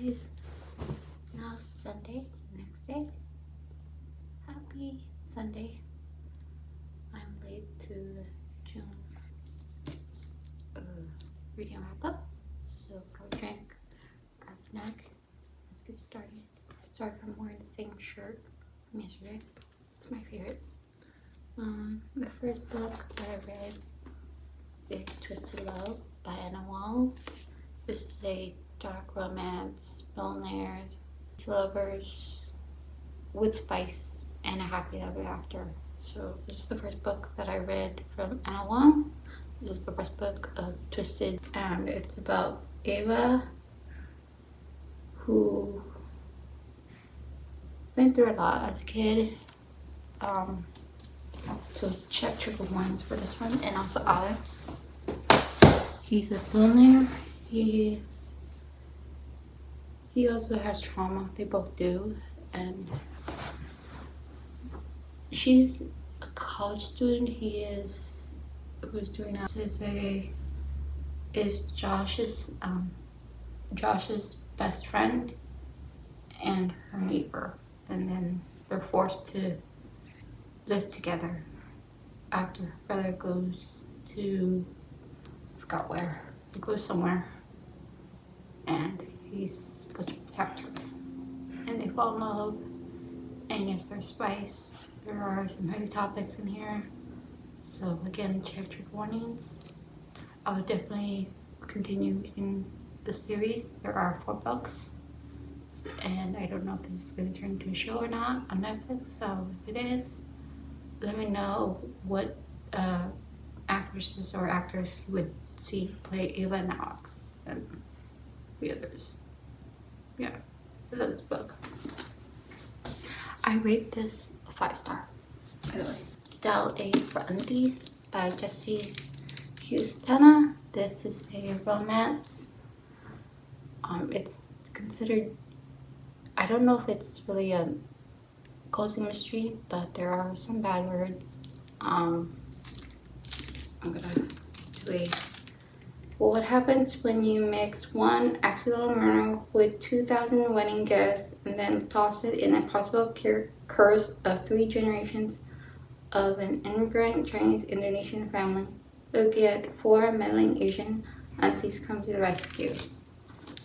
guys. Now Sunday, next day. Happy Sunday. I'm late to the June reading wrap up. So grab a drink, grab a snack. Let's get started. Sorry if I'm wearing the same shirt from yesterday. It's my favorite. The first book that I read is Twisted Love by Haung. This is a dark romance, billionaires, lovers with spice, and a happily ever after. So this is the first book that I read from Haung. This is the first book of Twisted, and it's about Ava, who went through a lot as a kid. So check trigger warnings for this one, and also Alex. He's a billionaire. He also has trauma. They both do, and she's a college student. Who's doing that? This is Josh's best friend and her neighbor, and then they're forced to live together after her brother goes to, I forgot where, he goes somewhere, and he's supposed to protect her, and they fall in love. And yes, there's spice. There are some heavy topics in here, so again, check trigger warnings. I would definitely continue reading the series. There are 4 books, and I don't know if this is going to turn into a show or not on Netflix, so if it is, let me know what actresses or actors you would see play Ava and Alex and the others. Yeah, I love this book. I rate this a 5-star, by the way. Dial A for Aunties by Sutanto. This is a romance. It's considered, I don't know if it's really a cozy mystery, but there are some bad words. I'm gonna do what happens when you mix one accidental murder with 2,000 wedding guests and then toss it in a possible curse of 3 generations of an immigrant Chinese-Indonesian family. Look at 4 meddling Asian aunties come to the rescue.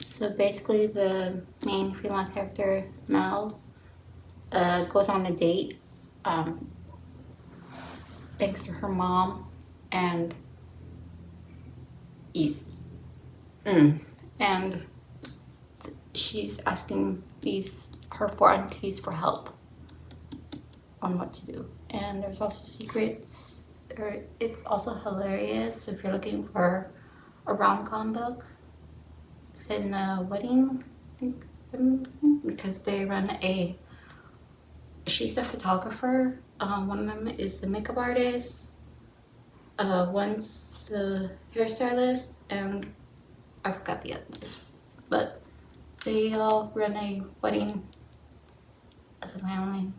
So basically the main female character, Mel, goes on a date thanks to her mom, and she's asking her 4 aunties for help on what to do. And there's also secrets. It's also hilarious. So if you're looking for a rom-com book, it's in a wedding, I think, because they run she's a photographer. One of them is the makeup artist. One's the hairstylist, and I forgot the others. But they all run a wedding as a family.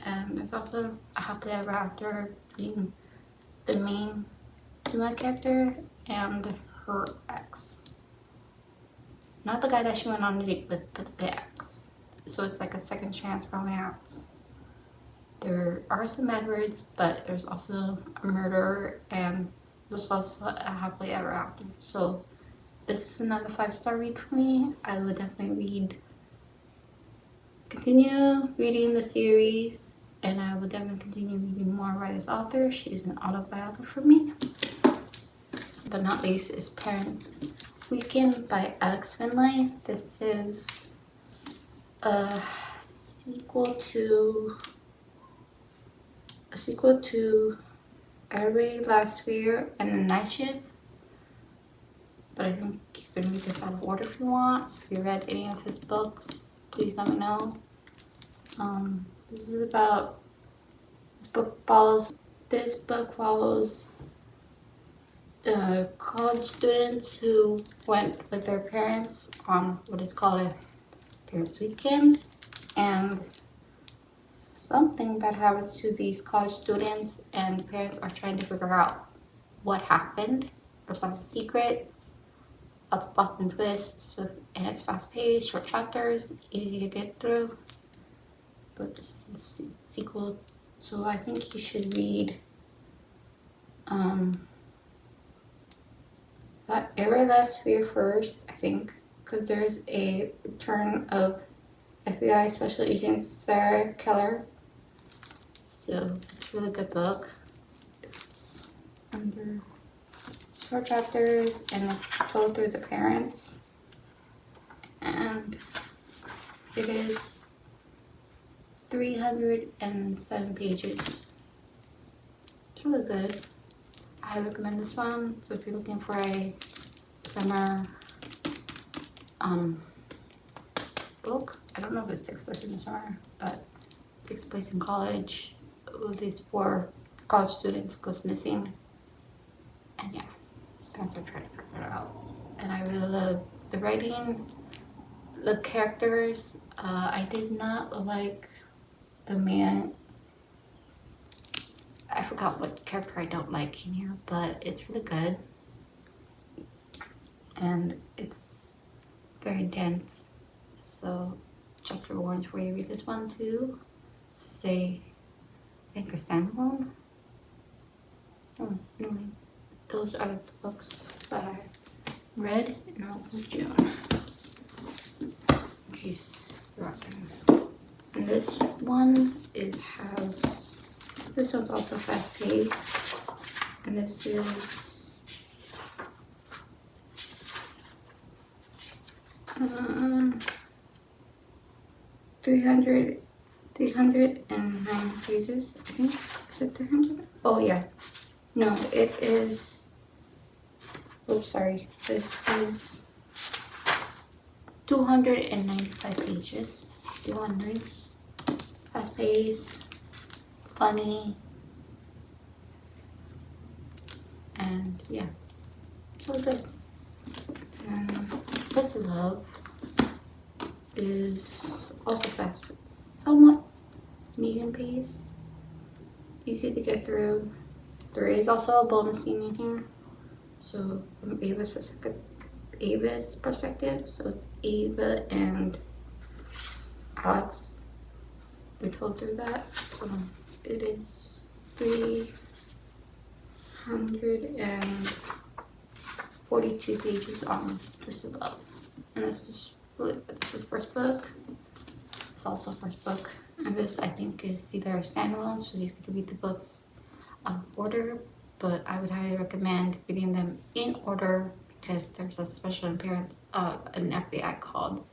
And there's also a happily ever after between the main female character and her ex. Not the guy that she went on a date with, but the ex. So it's like a second chance romance. There are some bad words, but there's also a murder, and there's also a happily ever after. So this is another 5-star read for me. I would definitely continue reading the series, and I would definitely continue reading more by this author. She's an autobiographer for me. But not least is Parents Weekend by Alex Finlay. This is a sequel to Every Last Year and The Night Shift. But I think you can read this out of order if you want. So if you read any of his books, please let me know. This book follows college students who went with their parents on what is called a Parents Weekend, and something bad happens to these college students, and parents are trying to figure out what happened. There's some secrets, lots of plots and twists, so, and it's fast paced, short chapters, easy to get through. But this is the sequel, so I think you should read Everlast Fear first, I think, because there's a return of FBI Special Agent Sarah Keller. So it's a really good book. It's under short chapters and it's told through the parents. And it is 307 pages. It's really good. I recommend this one. So if you're looking for a summer book, I don't know if it takes place in the summer, but it takes place in college. These 4 college students goes missing, and yeah, parents are trying to figure it out. And I really love the writing, the characters. I did not like the man. I forgot what character I don't like in here, but it's really good. And it's very dense. So chapter 1 is where you read this one too. Say, I think a standalone. Oh, anyway, those are the books that I read in the month of June. In case you're wondering. And this one, this one's also fast paced. And this is 309 pages, I think. Is it 300? Oh yeah. No, it is, oops, sorry. This is 295 pages. If you're wondering. Fast paced, funny, and yeah, so good. And First Love is also fast, somewhat medium pace, easy to get through. There is also a bonus scene in here, so from Ava's perspective, so it's Ava and Alex. They're told through that, so it is 342 pages on Twisted Love, and this is really good. This is the first book. It's also the first book, and this I think is either a standalone, so you could read the books out of order, but I would highly recommend reading them in order because there's a special appearance of an FBI called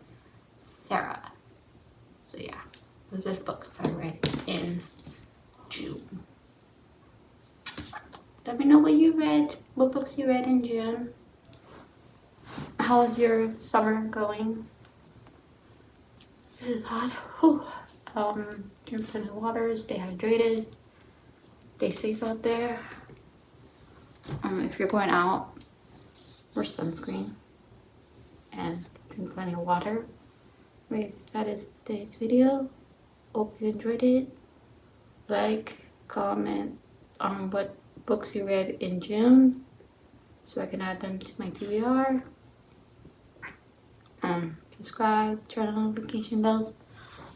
Sarah. So yeah, those are the books that I read in June. Let me know what you read, what books you read in June. How is your summer going? It is hot. Whew. Drink plenty of water, stay hydrated, stay safe out there. If you're going out, wear sunscreen and drink plenty of water. Anyways, that is today's video. Hope you enjoyed it. Like, comment on what books you read in June so I can add them to my TBR. Subscribe, turn on notification bells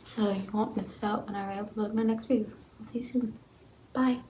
so you won't miss out when I upload my next video. I'll see you soon. Bye.